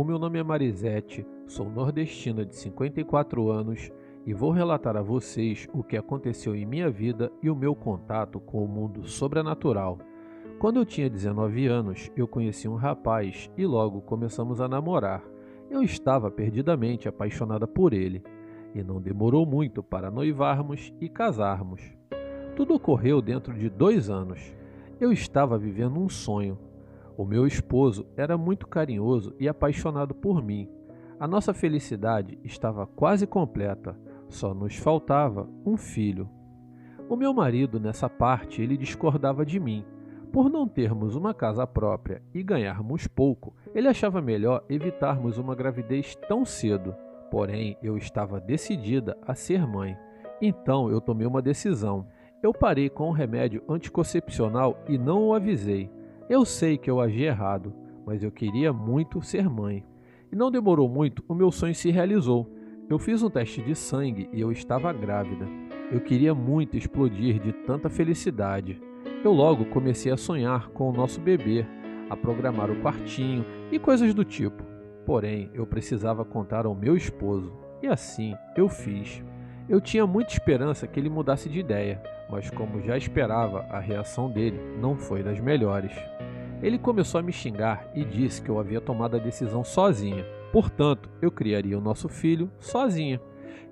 o meu nome é Marisete, sou nordestina de 54 anos e vou relatar a vocês o que aconteceu em minha vida e o meu contato com o mundo sobrenatural. Quando eu tinha 19 anos, eu conheci um rapaz e logo começamos a namorar. Eu estava perdidamente apaixonada por ele e não demorou muito para noivarmos e casarmos. Tudo ocorreu dentro de 2 anos. Eu estava vivendo um sonho. O meu esposo era muito carinhoso e apaixonado por mim. A nossa felicidade estava quase completa, só nos faltava um filho. O meu marido, nessa parte, ele discordava de mim. Por não termos uma casa própria e ganharmos pouco, ele achava melhor evitarmos uma gravidez tão cedo. Porém, eu estava decidida a ser mãe. Então, eu tomei uma decisão. Eu parei com o remédio anticoncepcional e não o avisei. Eu sei que eu agi errado, mas eu queria muito ser mãe. E não demorou muito, o meu sonho se realizou. Eu fiz um teste de sangue e eu estava grávida. Eu queria muito explodir de tanta felicidade. Eu logo comecei a sonhar com o nosso bebê, a programar o quartinho e coisas do tipo. Porém, eu precisava contar ao meu esposo. E assim, eu fiz. Eu tinha muita esperança que ele mudasse de ideia, mas como já esperava, a reação dele não foi das melhores. Ele começou a me xingar e disse que eu havia tomado a decisão sozinha. Portanto, eu criaria o nosso filho sozinha,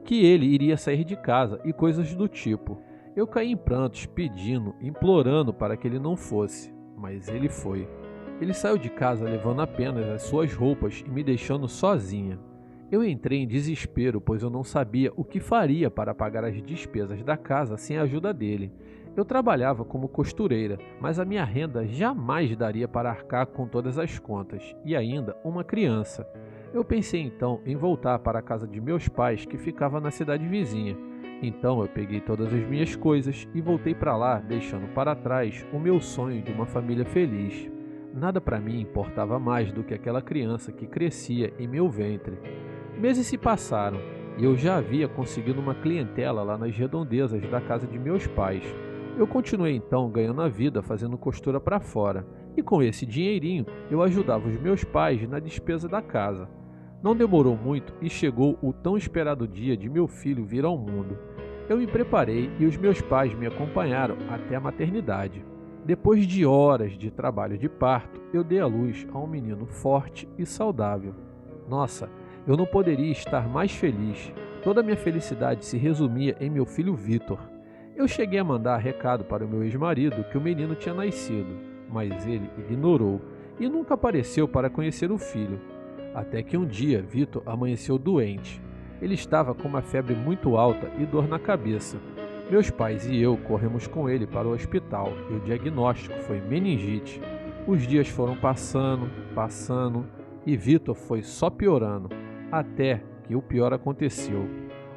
que ele iria sair de casa e coisas do tipo. Eu caí em prantos, pedindo, implorando para que ele não fosse, mas ele foi. Ele saiu de casa levando apenas as suas roupas e me deixando sozinha. Eu entrei em desespero, pois eu não sabia o que faria para pagar as despesas da casa sem a ajuda dele. Eu trabalhava como costureira, mas a minha renda jamais daria para arcar com todas as contas, e ainda uma criança. Eu pensei então em voltar para a casa de meus pais, que ficava na cidade vizinha. Então eu peguei todas as minhas coisas e voltei para lá, deixando para trás o meu sonho de uma família feliz. Nada para mim importava mais do que aquela criança que crescia em meu ventre. Meses se passaram e eu já havia conseguido uma clientela lá nas redondezas da casa de meus pais. Eu continuei então ganhando a vida fazendo costura para fora e com esse dinheirinho eu ajudava os meus pais na despesa da casa. Não demorou muito e chegou o tão esperado dia de meu filho vir ao mundo. Eu me preparei e os meus pais me acompanharam até a maternidade. Depois de horas de trabalho de parto, eu dei à luz a um menino forte e saudável. Nossa, eu não poderia estar mais feliz. Toda a minha felicidade se resumia em meu filho Vitor. Eu cheguei a mandar recado para o meu ex-marido que o menino tinha nascido, mas ele ignorou e nunca apareceu para conhecer o filho. Até que um dia Vitor amanheceu doente. Ele estava com uma febre muito alta e dor na cabeça. Meus pais e eu corremos com ele para o hospital e o diagnóstico foi meningite. Os dias foram passando e Vitor foi só piorando, até que o pior aconteceu.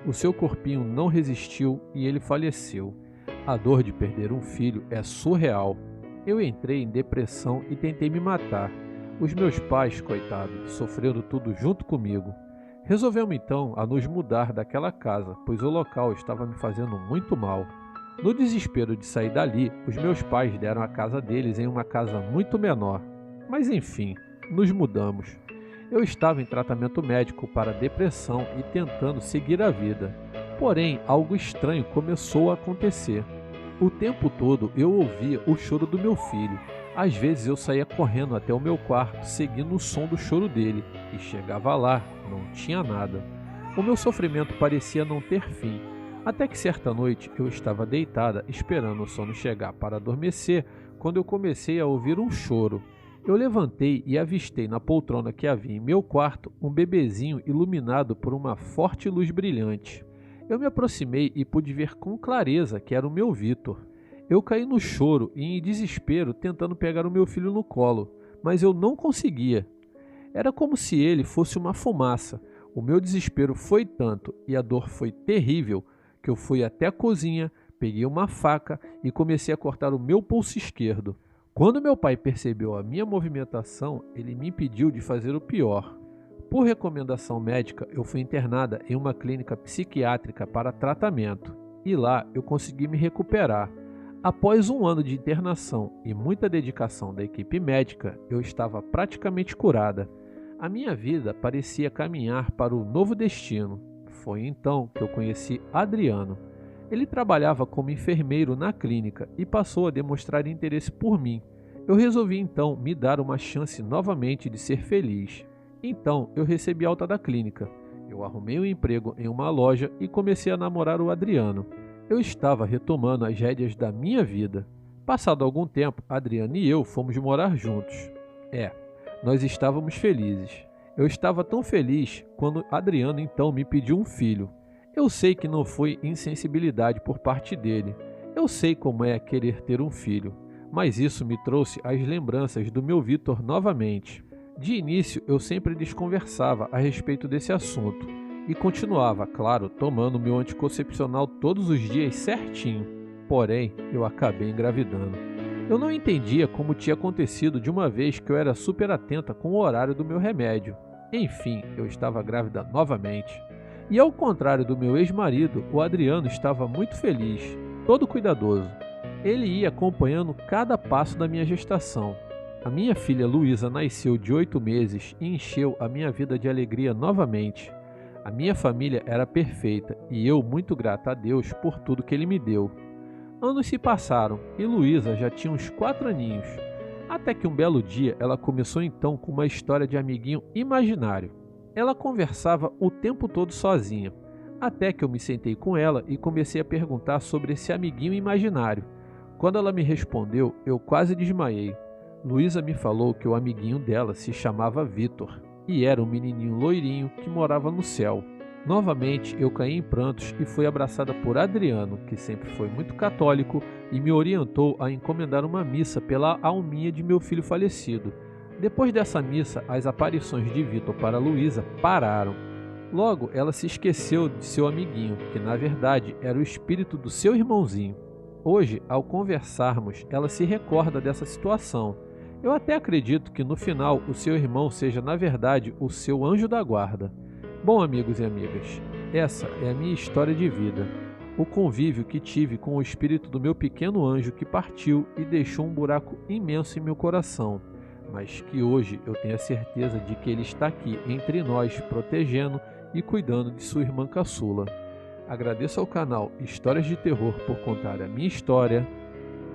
O seu corpinho não resistiu e ele faleceu. A dor de perder um filho é surreal. Eu entrei em depressão e tentei me matar. Os meus pais, coitados, sofreram tudo junto comigo. Resolvemos então a nos mudar daquela casa, pois o local estava me fazendo muito mal. No desespero de sair dali, os meus pais deram a casa deles em uma casa muito menor. Mas enfim, nos mudamos. Eu estava em tratamento médico para depressão e tentando seguir a vida. Porém, algo estranho começou a acontecer. O tempo todo eu ouvia o choro do meu filho. Às vezes eu saía correndo até o meu quarto, seguindo o som do choro dele, e chegava lá, não tinha nada. O meu sofrimento parecia não ter fim, até que certa noite eu estava deitada esperando o sono chegar para adormecer, quando eu comecei a ouvir um choro. Eu levantei e avistei na poltrona que havia em meu quarto um bebezinho iluminado por uma forte luz brilhante. Eu me aproximei e pude ver com clareza que era o meu Vitor. Eu caí no choro e em desespero tentando pegar o meu filho no colo, mas eu não conseguia. Era como se ele fosse uma fumaça. O meu desespero foi tanto e a dor foi terrível que eu fui até a cozinha, peguei uma faca e comecei a cortar o meu pulso esquerdo. Quando meu pai percebeu a minha movimentação, ele me impediu de fazer o pior. Por recomendação médica, eu fui internada em uma clínica psiquiátrica para tratamento e lá eu consegui me recuperar. Após um ano de internação e muita dedicação da equipe médica, eu estava praticamente curada. A minha vida parecia caminhar para o novo destino. Foi então que eu conheci Adriano. Ele trabalhava como enfermeiro na clínica e passou a demonstrar interesse por mim. Eu resolvi então me dar uma chance novamente de ser feliz. Então eu recebi alta da clínica. Eu arrumei um emprego em uma loja e comecei a namorar o Adriano. Eu estava retomando as rédeas da minha vida. Passado algum tempo, Adriano e eu fomos morar juntos. Nós estávamos felizes. Eu estava tão feliz quando Adriano então me pediu um filho. Eu sei que não foi insensibilidade por parte dele. Eu sei como é querer ter um filho, mas isso me trouxe as lembranças do meu Vitor novamente. De início, eu sempre desconversava a respeito desse assunto e continuava, claro, tomando meu anticoncepcional todos os dias certinho. Porém, eu acabei engravidando. Eu não entendia como tinha acontecido de uma vez que eu era super atenta com o horário do meu remédio. Enfim, eu estava grávida novamente. E ao contrário do meu ex-marido, o Adriano estava muito feliz, todo cuidadoso. Ele ia acompanhando cada passo da minha gestação. A minha filha Luísa nasceu de 8 meses e encheu a minha vida de alegria novamente. A minha família era perfeita e eu muito grata a Deus por tudo que Ele me deu. Anos se passaram e Luísa já tinha uns 4 aninhos. Até que um belo dia ela começou então com uma história de amiguinho imaginário. Ela conversava o tempo todo sozinha, até que eu me sentei com ela e comecei a perguntar sobre esse amiguinho imaginário. Quando ela me respondeu, eu quase desmaiei. Luísa me falou que o amiguinho dela se chamava Vitor e era um menininho loirinho que morava no céu. Novamente eu caí em prantos e fui abraçada por Adriano, que sempre foi muito católico e me orientou a encomendar uma missa pela alminha de meu filho falecido. Depois dessa missa, as aparições de Vitor para Luísa pararam. Logo, ela se esqueceu de seu amiguinho, que na verdade era o espírito do seu irmãozinho. Hoje, ao conversarmos, ela se recorda dessa situação. Eu até acredito que no final o seu irmão seja na verdade o seu anjo da guarda. Bom, amigos e amigas, essa é a minha história de vida. O convívio que tive com o espírito do meu pequeno anjo que partiu e deixou um buraco imenso em meu coração, mas que hoje eu tenho a certeza de que ele está aqui entre nós, protegendo e cuidando de sua irmã caçula. Agradeço ao canal Histórias de Terror por contar a minha história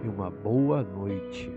e uma boa noite.